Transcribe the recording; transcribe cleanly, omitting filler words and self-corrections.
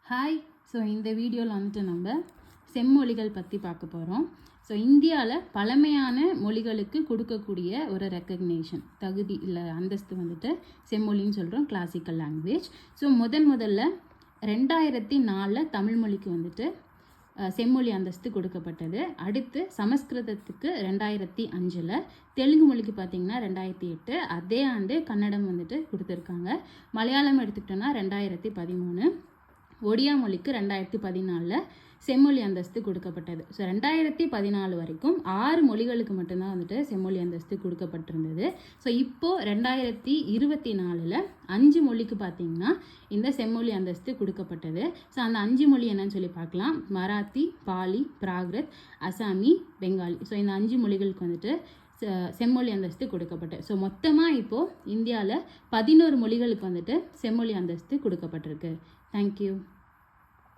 Hi. So இந்த வீடியோவில் வந்துட்டு நம்ம செம்மொழிகள் பற்றி பார்க்க போகிறோம். ஸோ இந்தியாவில் பழமையான மொழிகளுக்கு கொடுக்கக்கூடிய ஒரு ரெக்கக்னேஷன் தகுதி இல்லை அந்தஸ்து வந்துட்டு செம்மொழின்னு சொல்கிறோம், கிளாசிக்கல் லாங்குவேஜ். ஸோ முதல்ல 2004 தமிழ் மொழிக்கு வந்துட்டு செம்மொழி அந்தஸ்து கொடுக்கப்பட்டது. அடுத்து சமஸ்கிருதத்துக்கு 2005, தெலுங்கு மொழிக்கு பார்த்திங்கன்னா 2008, அதே ஆண்டு கன்னடம் வந்துட்டு கொடுத்துருக்காங்க. மலையாளம் எடுத்துக்கிட்டோன்னா 2013, ஒடியா மொழிக்கு 2014 செம்மொழி அந்தஸ்து கொடுக்கப்பட்டது. ஸோ 2014 வரைக்கும் 6 மொழிகளுக்கு மட்டும்தான் வந்துட்டு செம்மொழி அந்தஸ்து கொடுக்கப்பட்டிருந்தது. ஸோ இப்போது 2024 5 மொழிக்கு பார்த்திங்கன்னா இந்த செம்மொழி அந்தஸ்து கொடுக்கப்பட்டது. ஸோ அந்த 5 மொழி என்னன்னு சொல்லி பார்க்கலாம். மராத்தி, பாலி, பிராகிருத், அசாமி, பெங்காலி. ஸோ இந்த 5 மொழிகளுக்கு வந்துட்டு செம்மொழி அந்தஸ்து கொடுக்கப்பட்டது. ஸோ மொத்தமாக இப்போது இந்தியாவில் 11 மொழிகளுக்கு வந்துட்டு செம்மொழி அந்தஸ்து கொடுக்கப்பட்டிருக்கு. தேங்க்யூ.